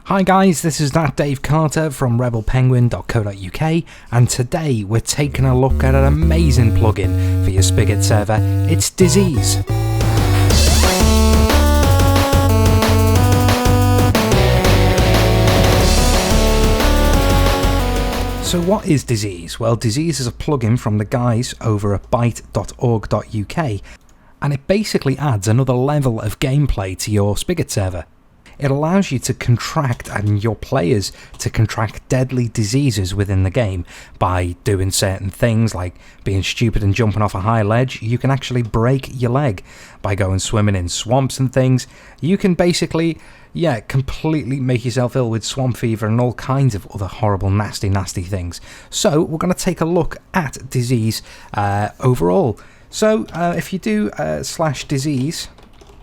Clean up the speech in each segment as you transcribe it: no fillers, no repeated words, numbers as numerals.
Hi guys, this is that Dave Carter from rebelpenguin.co.uk, and today we're taking a look at an amazing plugin for your Spigot server. It's Disease. So what is Disease? Well, Disease is a plugin from the guys over at byte.org.uk, and it basically adds another level of gameplay to your Spigot server. It allows you to contract and your players to contract deadly diseases within the game by doing certain things like being stupid and jumping off a high ledge. You can actually break your leg by going swimming in swamps and things. You can basically, completely make yourself ill with swamp fever and all kinds of other horrible, nasty things. So we're going to take a look at Disease overall. So if you do /disease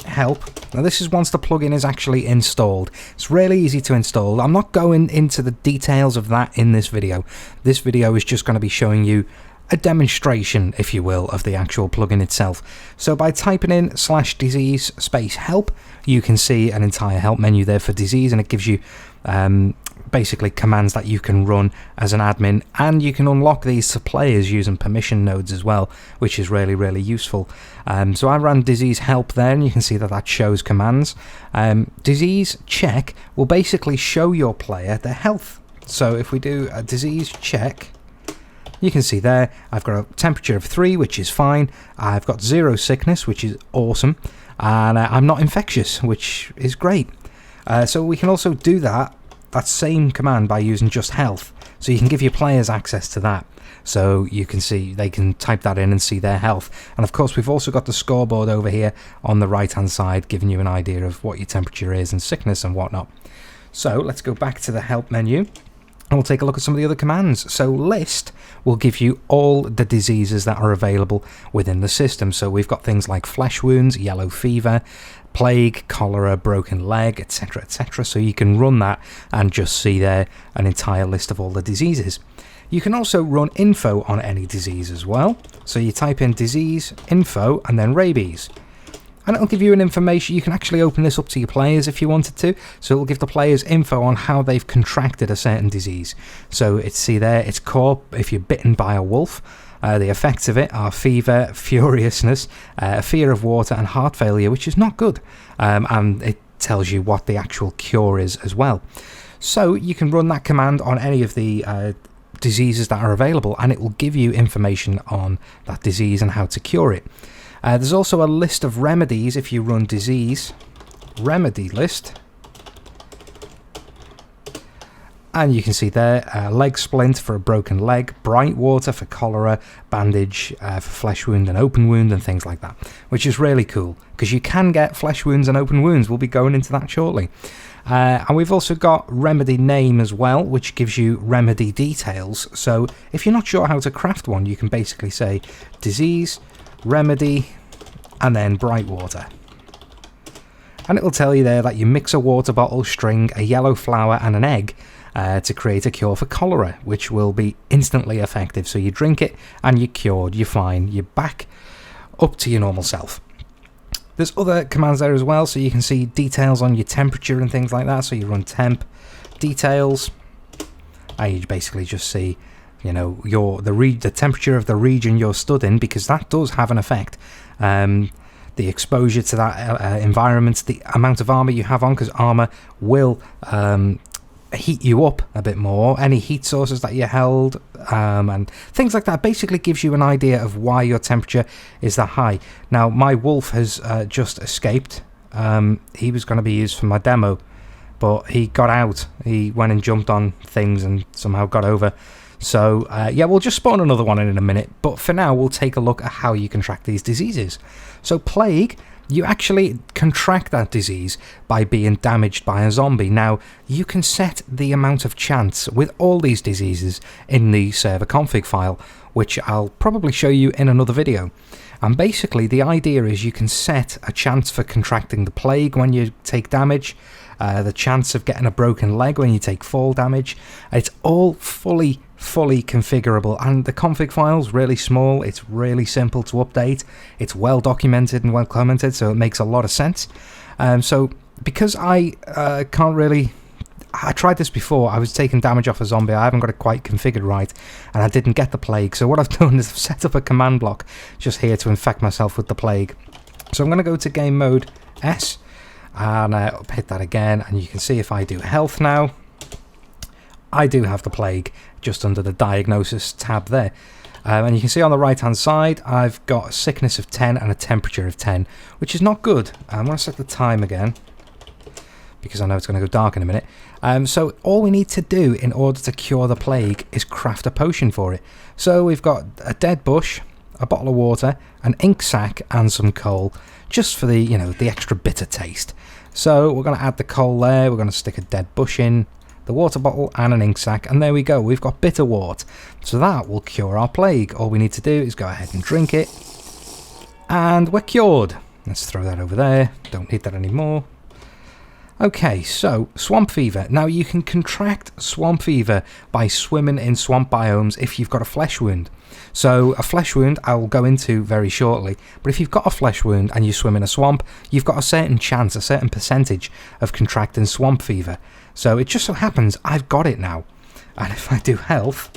help. Now this is once the plugin is actually installed. It's really easy to install. I'm not going into the details of that in this video. This video is just going to be showing you a demonstration, if you will, of the actual plugin itself. So by typing in /disease help, you can see an entire help menu there for Disease, and it gives you basically commands that you can run as an admin, and you can unlock these to players using permission nodes as well, which is really useful. So I ran Disease help there, and you can see that shows commands. Disease check will basically show your player their health. So if we do a disease check, you can see there I've got a temperature of 3, which is fine. I've got 0 sickness, which is awesome, and I'm not infectious, which is great. So we can also do that same command by using just health, so you can give your players access to that, so you can see they can type that in and see their health. And of course we've also got the scoreboard over here on the right hand side, giving you an idea of what your temperature is and sickness and whatnot. So let's go back to the help menu and we'll take a look at some of the other commands. So list will give you all the diseases that are available within the system. So we've got things like flesh wounds, yellow fever, plague, cholera, broken leg, etc, etc. So you can run that and just see there an entire list of all the diseases. You can also run info on any disease as well. So you type in disease, info, and then rabies, and it'll give you an information. You can actually open this up to your players if you wanted to, so it'll give the players info on how they've contracted a certain disease. So see there, it's core if you're bitten by a wolf. The effects of it are fever, furiousness, fear of water, and heart failure, which is not good. And it tells you what the actual cure is as well. So you can run that command on any of the diseases that are available, and it will give you information on that disease and how to cure it. There's also a list of remedies if you run disease remedy list. And you can see there, leg splint for a broken leg, bright water for cholera, bandage for flesh wound and open wound and things like that, which is really cool because you can get flesh wounds and open wounds. We'll be going into that shortly. And we've also got remedy name as well, which gives you remedy details. So if you're not sure how to craft one, you can basically say disease, remedy, and then bright water. And it'll tell you there that you mix a water bottle, string, a yellow flower and an egg to create a cure for cholera, which will be instantly effective. So you drink it and you're cured, you're fine, you're back up to your normal self. There's other commands there as well, so you can see details on your temperature and things like that. So you run temp details, and you basically just see, you know, the temperature of the region you're stood in, because that does have an effect. The exposure to that environment, the amount of armor you have on, because armor will heat you up a bit more, any heat sources that you held, and things like that. Basically gives you an idea of why your temperature is that high. Now my wolf has just escaped. He was going to be used for my demo, but he got out. He went and jumped on things and somehow got over. So we'll just spawn another one in a minute, but for now we'll take a look at how you contract these diseases. So plague, you actually contract that disease by being damaged by a zombie. Now you can set the amount of chance with all these diseases in the server config file, which I'll probably show you in another video. And basically the idea is you can set a chance for contracting the plague when you take damage, the chance of getting a broken leg when you take fall damage. It's all fully configurable, and the config file's really small. It's really simple to update. It's well documented and well commented, so it makes a lot of sense. So because I I tried this before. I was taking damage off a zombie. I haven't got it quite configured right, and I didn't get the plague. So what I've done is I've set up a command block just here to infect myself with the plague. So I'm going to go to game mode S, and hit that again, and you can see if I do health now, I do have the plague just under the diagnosis tab there. And you can see on the right hand side I've got a sickness of 10 and a temperature of 10, which is not good. I'm going to set the time again because I know it's going to go dark in a minute. So all we need to do in order to cure the plague is craft a potion for it. So we've got a dead bush, a bottle of water, an ink sac and some coal, just for the, you know, the extra bitter taste. So we're going to add the coal there, we're going to stick a dead bush in, the water bottle and an ink sac, and there we go, we've got bitter wort. So that will cure our plague. All we need to do is go ahead and drink it, and we're cured. Let's throw that over there, don't need that anymore. Okay, so swamp fever. Now you can contract swamp fever by swimming in swamp biomes if you've got a flesh wound. So a flesh wound I will go into very shortly, but if you've got a flesh wound and you swim in a swamp, you've got a certain chance, a certain percentage of contracting swamp fever. So it just so happens I've got it now. And if I do health,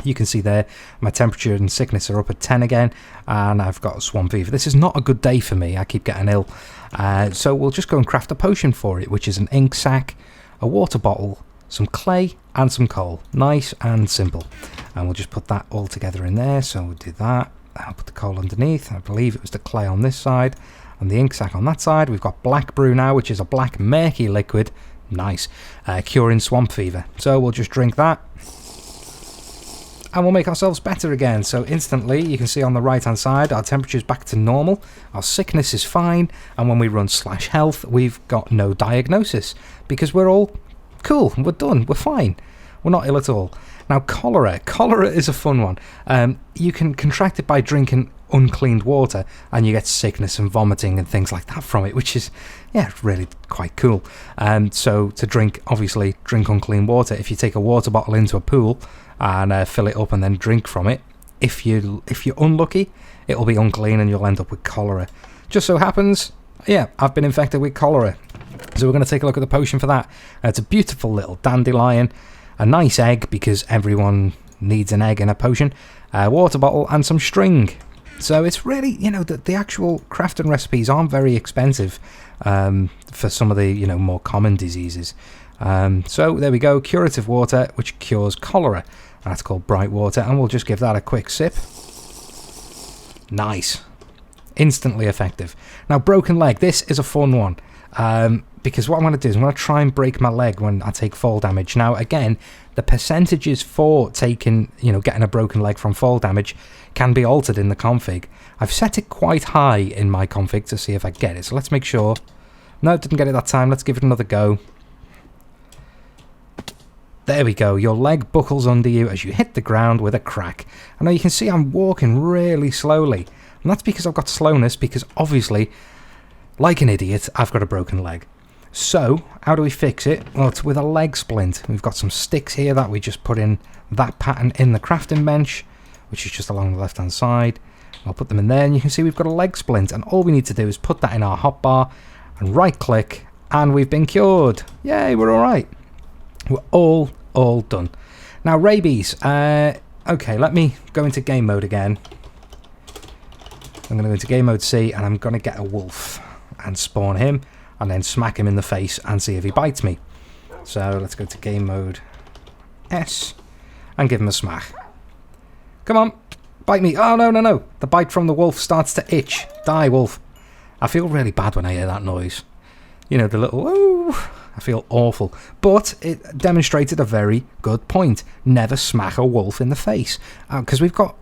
you can see there my temperature and sickness are up at 10 again, and I've got swamp fever. This is not a good day for me, I keep getting ill. So we'll just go and craft a potion for it, which is an ink sac, a water bottle, some clay and some coal. Nice and simple. And we'll just put that all together in there. So we'll do that. I'll put the coal underneath. I believe it was the clay on this side and the ink sac on that side. We've got black brew now, which is a black murky liquid. Nice. Curing swamp fever. So we'll just drink that, and we'll make ourselves better again. So instantly, you can see on the right hand side, our temperature is back to normal, our sickness is fine, and when we run /health, we've got no diagnosis, because we're all cool, we're done, we're fine, we're not ill at all. Now cholera. Cholera is a fun one. You can contract it by drinking uncleaned water, and you get sickness and vomiting and things like that from it, which is, yeah, really quite cool. So to drink, obviously, drink unclean water. If you take a water bottle into a pool and fill it up and then drink from it, if you're unlucky, it'll be unclean and you'll end up with cholera. Just so happens, yeah, I've been infected with cholera. So we're going to take a look at the potion for that. It's a beautiful little dandelion, a nice egg, because everyone needs an egg in a potion, a water bottle and some string. So it's really, you know, the actual crafting recipes aren't very expensive for some of the, you know, more common diseases. So there we go, curative water, which cures cholera. That's called bright water, and we'll just give that a quick sip. Nice. Instantly effective. Now, broken leg. This is a fun one. Because what I'm going to do is I'm going to try and break my leg when I take fall damage. Now, again, the percentages for taking, you know, getting a broken leg from fall damage can be altered in the config. I've set it quite high in my config to see if I get it. So let's make sure. No, didn't get it that time. Let's give it another go. There we go. Your leg buckles under you as you hit the ground with a crack. And now you can see I'm walking really slowly. And that's because I've got slowness, because obviously, like an idiot, I've got a broken leg. So, how do we fix it? Well, it's with a leg splint. We've got some sticks here that we just put in that pattern in the crafting bench, which is just along the left-hand side. I'll put them in there, and you can see we've got a leg splint. And all we need to do is put that in our hotbar and right-click, and we've been cured. Yay, we're all right. We're all done. Now, rabies. Okay, let me go into game mode again. I'm going to go into game mode C, and I'm going to get a wolf and spawn him, and then smack him in the face and see if he bites me. So let's go to game mode S and give him a smack. Come on, bite me. Oh, no. The bite from the wolf starts to itch. Die, wolf. I feel really bad when I hear that noise. You know, the little, ooh, I feel awful. But it demonstrated a very good point. Never smack a wolf in the face. Because we've got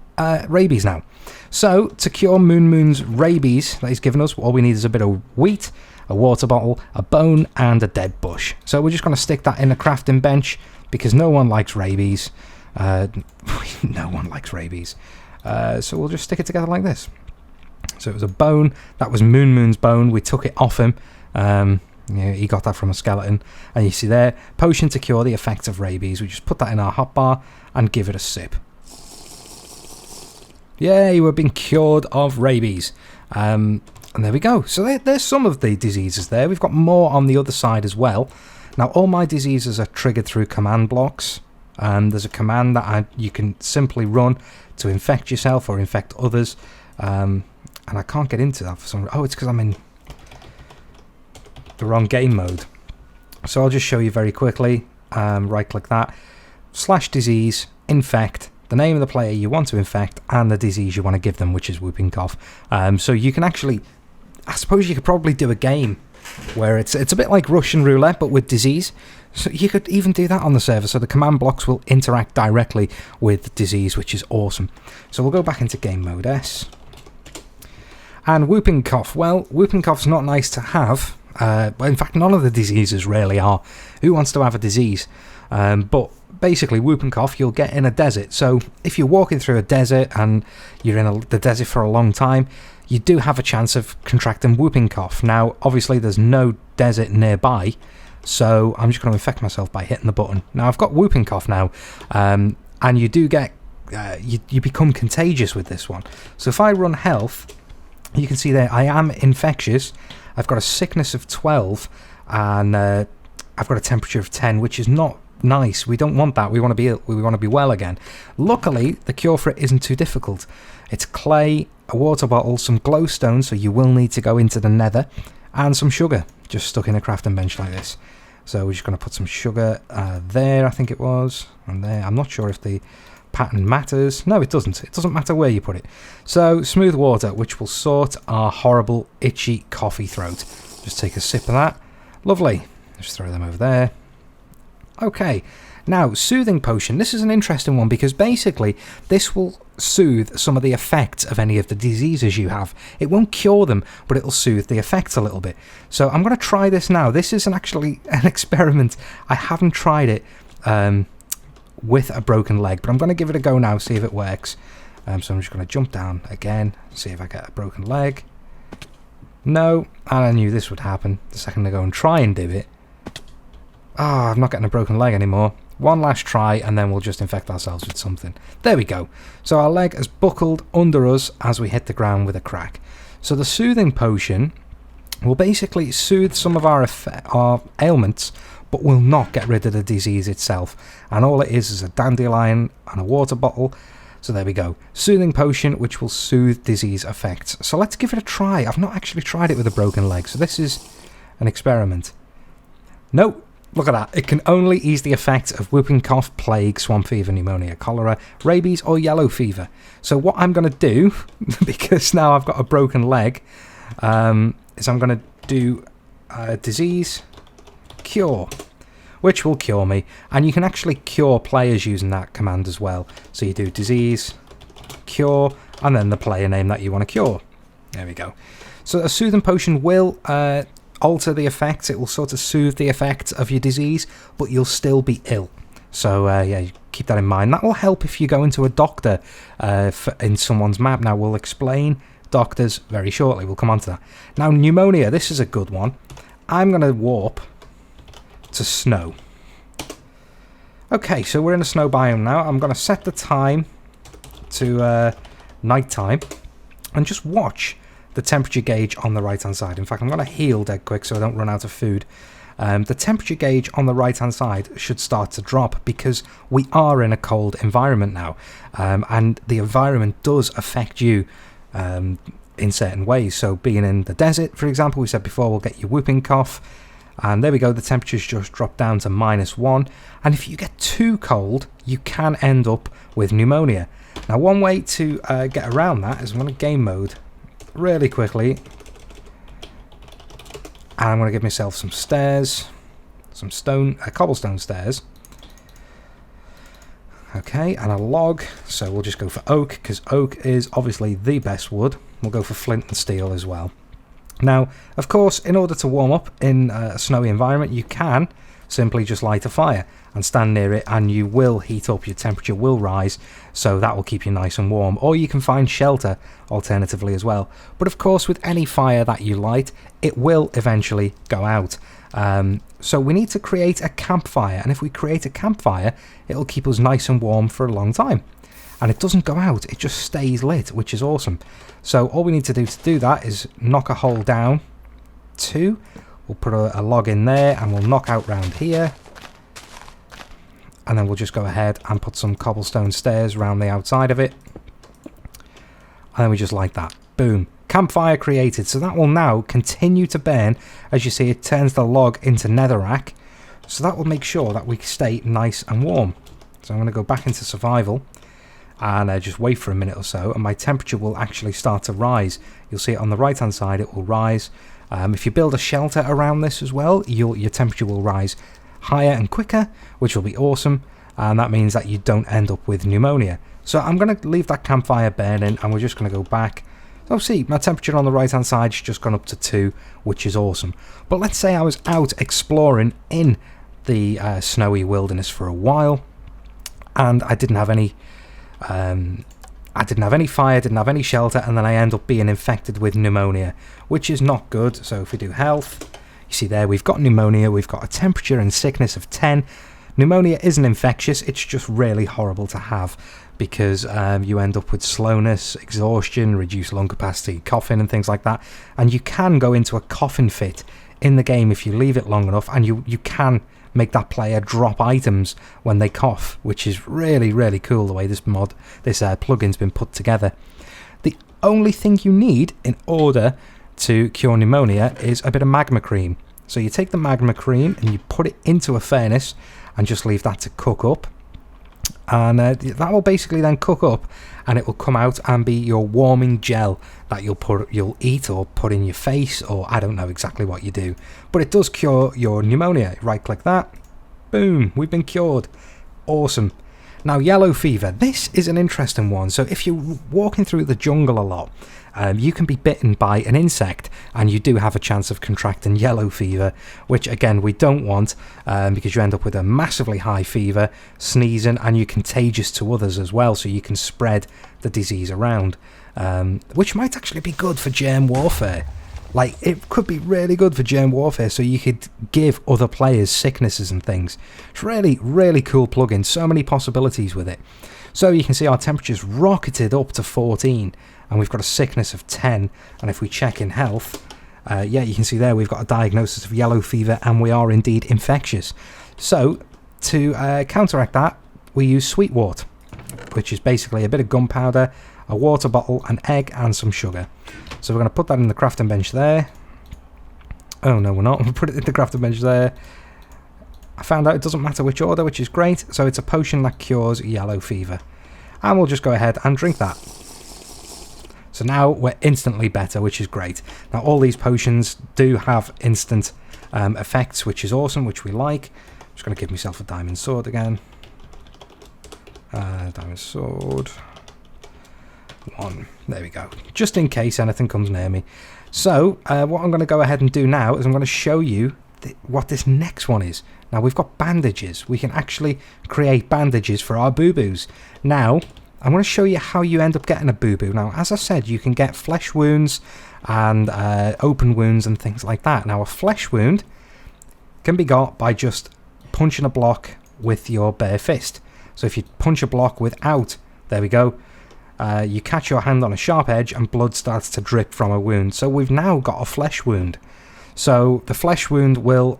rabies now. So, to cure Moon's rabies that he's given us, all we need is a bit of wheat, a water bottle, a bone, and a dead bush. So we're just going to stick that in a crafting bench, because no one likes rabies. No one likes rabies. So we'll just stick it together like this. So it was a bone. That was Moon's bone. We took it off him. Yeah, he got that from a skeleton. And you see there, potion to cure the effects of rabies. We just put that in our hotbar and give it a sip. Yay, we've been cured of rabies. And there we go. So there's some of the diseases there. We've got more on the other side as well. Now all my diseases are triggered through command blocks. There's a command that you can simply run to infect yourself or infect others. And I can't get into that for some reason. Oh, it's because I'm in the wrong game mode. So I'll just show you very quickly. Right click that. /disease, infect, the name of the player you want to infect, and the disease you want to give them, which is whooping cough. So you can actually, I suppose you could probably do a game where it's a bit like Russian roulette, but with disease. So you could even do that on the server. So the command blocks will interact directly with disease, which is awesome. So we'll go back into game mode S. And whooping cough. Well, whooping cough's not nice to have. In fact, none of the diseases really are. Who wants to have a disease? But basically, whooping cough you'll get in a desert. So if you're walking through a desert and you're in the desert for a long time, you do have a chance of contracting whooping cough. Now, obviously, there's no desert nearby, so I'm just going to infect myself by hitting the button. Now, I've got whooping cough now, and you do get, you become contagious with this one. So if I run health, you can see there I am infectious. I've got a sickness of 12, and I've got a temperature of 10, which is not nice. We don't want that. We want to be well again. Luckily, the cure for it isn't too difficult. It's clay, a water bottle, some glowstone, so you will need to go into the nether, and some sugar, just stuck in a crafting bench like this. So we're just going to put some sugar there, I think it was, and there. I'm not sure if the pattern matters. No, it doesn't. It doesn't matter where you put it. So smooth water, which will sort our horrible, itchy coffee throat. Just take a sip of that. Lovely. Just throw them over there. Okay, now soothing potion. This is an interesting one because basically this will soothe some of the effects of any of the diseases you have. It won't cure them, but it'll soothe the effects a little bit. So I'm going to try this now. This is actually an experiment. I haven't tried it with a broken leg, but I'm going to give it a go now, see if it works. So I'm just going to jump down again, see if I get a broken leg. No, and I knew this would happen the second I go and try and do it. Ah, I'm not getting a broken leg anymore. One last try, and then we'll just infect ourselves with something. There we go. So our leg has buckled under us as we hit the ground with a crack. So the soothing potion will basically soothe some of our ailments, but will not get rid of the disease itself. And all it is a dandelion and a water bottle. So there we go. Soothing potion, which will soothe disease effects. So let's give it a try. I've not actually tried it with a broken leg, so this is an experiment. Nope. Look at that. It can only ease the effects of whooping cough, plague, swamp fever, pneumonia, cholera, rabies, or yellow fever. So what I'm going to do, because now I've got a broken leg, is I'm going to do disease cure, which will cure me. And you can actually cure players using that command as well. So you do disease cure, and then the player name that you want to cure. There we go. So a soothing potion will alter the effects. It will sort of soothe the effects of your disease, but you'll still be ill. So yeah, keep that in mind. That will help if you go into a doctor in someone's map. Now we'll explain doctors very shortly. We'll come on to that. Now pneumonia, this is a good one. I'm going to warp to snow. Okay, so we're in a snow biome now. I'm going to set the time to night time and just watch the temperature gauge on the right hand side. In fact, I'm going to heal dead quick so I don't run out of food. The temperature gauge on the right hand side should start to drop because we are in a cold environment now, and the environment does affect you in certain ways. So being in the desert, for example, we said before, will get you whooping cough, and there we go, the temperature's just dropped down to -1, and if you get too cold you can end up with pneumonia. Now one way to get around that is I'm going to game mode really quickly, and I'm going to give myself some stairs, some cobblestone stairs. Okay, and a log, so we'll just go for oak, because oak is obviously the best wood. We'll go for flint and steel as well. Now, of course, in order to warm up in a snowy environment, you can simply just light a fire and stand near it, and you will heat up, your temperature will rise, so that will keep you nice and warm. Or you can find shelter alternatively as well. But of course, with any fire that you light, it will eventually go out. So we need to create a campfire, and if we create a campfire, it'll keep us nice and warm for a long time. And it doesn't go out, it just stays lit, which is awesome. So all we need to do that is knock a hole down, 2, We'll put a log in there and we'll knock out round here. And then we'll just go ahead and put some cobblestone stairs around the outside of it. And then we just like that. Boom. Campfire created. So that will now continue to burn. As you see, it turns the log into netherrack. So that will make sure that we stay nice and warm. So I'm going to go back into survival. And just wait for a minute or so. And my temperature will actually start to rise. You'll see it on the right hand side. It will rise. If you build a shelter around this as well, your temperature will rise higher and quicker, which will be awesome. And that means that you don't end up with pneumonia. So I'm going to leave that campfire burning and we're just going to go back. So see, my temperature on the right hand side has just gone up to 2, which is awesome. But let's say I was out exploring in the snowy wilderness for a while and I didn't have any fire, didn't have any shelter, and then I end up being infected with pneumonia, which is not good. So if we do health, you see there we've got pneumonia, we've got a temperature and sickness of 10. Pneumonia isn't infectious, it's just really horrible to have because you end up with slowness, exhaustion, reduced lung capacity, coughing and things like that. And you can go into a coughing fit in the game if you leave it long enough, and you can make that player drop items when they cough, which is really, really cool the way this plugin's been put together. The only thing you need in order to cure pneumonia is a bit of magma cream. So you take the magma cream and you put it into a furnace and just leave that to cook up. And that will basically then cook up and it will come out and be your warming gel that you'll eat or put in your face, or I don't know exactly what you do, but it does cure your pneumonia. Right click that, boom, we've been cured. Awesome. Now yellow fever, this is an interesting one. So if you're walking through the jungle a lot, you can be bitten by an insect and you do have a chance of contracting yellow fever, which again we don't want because you end up with a massively high fever, sneezing, and you're contagious to others as well, so you can spread the disease around, which might actually be good for germ warfare. Like, it could be really good for germ warfare, so you could give other players sicknesses and things. It's really, really cool plugin. So many possibilities with it. So you can see our temperature's rocketed up to 14, and we've got a sickness of 10. And if we check in health, yeah, you can see there we've got a diagnosis of yellow fever, and we are indeed infectious. So to counteract that, we use sweet wort, which is basically a bit of gunpowder, a water bottle, an egg, and some sugar. So we're going to put that in the crafting bench there. Oh no, we're not. We'll put it in the crafting bench there. I found out it doesn't matter which order, which is great. So it's a potion that cures yellow fever. And we'll just go ahead and drink that. So now we're instantly better, which is great. Now all these potions do have instant effects, which is awesome, which we like. I'm just going to give myself a diamond sword again. Diamond sword. 1. There we go. Just in case anything comes near me. So what I'm going to go ahead and do now is I'm going to show you what this next one is. Now we've got bandages. We can actually create bandages for our boo-boos. Now I'm going to show you how you end up getting a boo-boo. Now as I said, you can get flesh wounds and open wounds and things like that. Now a flesh wound can be got by just punching a block with your bare fist. So if you punch a block without, there we go, you catch your hand on a sharp edge and blood starts to drip from a wound. So we've now got a flesh wound. So the flesh wound will,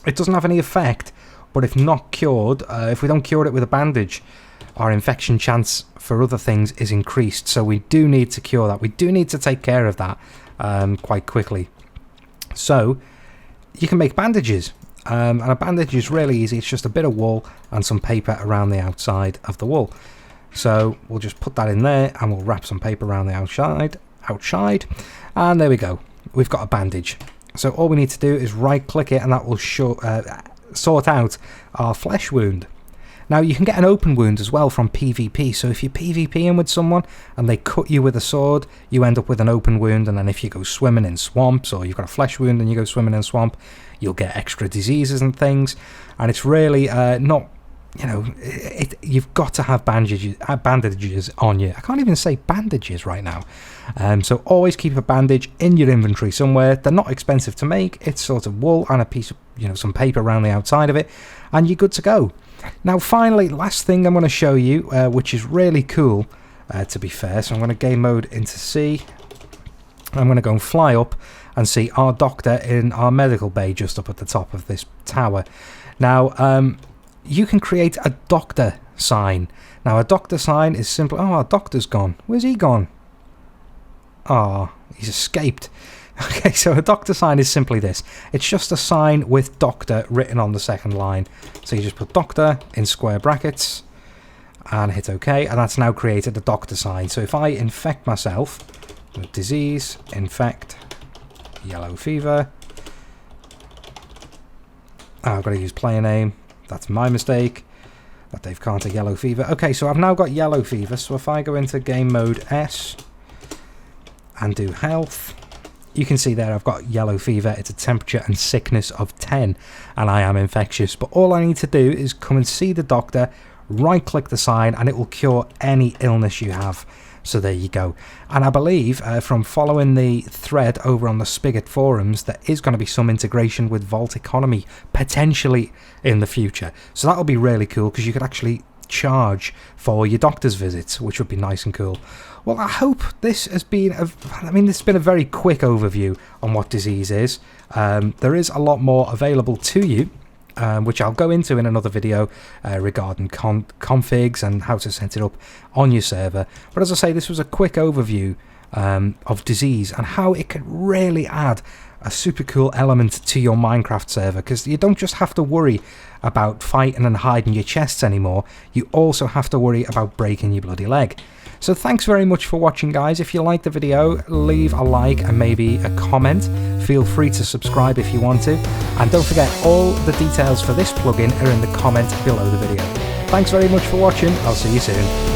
it doesn't have any effect, but if not cured, if we don't cure it with a bandage, our infection chance for other things is increased. So we do need to cure that. We do need to take care of that quite quickly. So you can make bandages. And a bandage is really easy. It's just a bit of wool and some paper around the outside of the wool. So we'll just put that in there and we'll wrap some paper around the outside, and there we go. We've got a bandage. So all we need to do is right click it and that will sort out our flesh wound. Now you can get an open wound as well from PvP. So if you're PvPing with someone and they cut you with a sword, you end up with an open wound. And then if you go swimming in swamps, or you've got a flesh wound and you go swimming in a swamp, you'll get extra diseases and things. And it's really not, you know, you've got to have bandages on you. I can't even say bandages right now. So always keep a bandage in your inventory somewhere. They're not expensive to make. It's sort of wool and a piece of, you know, some paper around the outside of it, and you're good to go. Now finally, last thing I'm going to show you, which is really cool, to be fair. So I'm going to game mode into C. I'm going to go and fly up, and see our doctor in our medical bay just up at the top of this tower. Now, you can create a doctor sign. Now, a doctor sign is simple. Oh, our doctor's gone. Where's he gone? Ah, he's escaped. Okay, so a doctor sign is simply this. It's just a sign with doctor written on the second line. So you just put doctor in square brackets and hit OK, and that's now created a doctor sign. So if I infect myself with disease, infect, yellow fever. Oh, I've got to use player name. That's my mistake. That Dave can't take yellow fever. Okay, so I've now got yellow fever. So if I go into game mode S and do health, you can see there I've got yellow fever. It's a temperature and sickness of 10, and I am infectious. But all I need to do is come and see the doctor, right click the sign, and it will cure any illness you have. So there you go. And I believe from following the thread over on the Spigot forums, there is going to be some integration with Vault Economy potentially in the future. So that'll be really cool, because you could actually charge for your doctor's visits, which would be nice and cool. Well, I hope this has been this has been a very quick overview on what disease is. There is a lot more available to you, which I'll go into in another video regarding configs and how to set it up on your server. But as I say, this was a quick overview of disease and how it can really add a super cool element to your Minecraft server, because you don't just have to worry about fighting and hiding your chests anymore, you also have to worry about breaking your bloody leg. So thanks very much for watching, guys. If you liked the video, leave a like and maybe a comment. Feel free to subscribe if you want to, and don't forget, all the details for this plugin are in the comment below the video. Thanks very much for watching. I'll see you soon.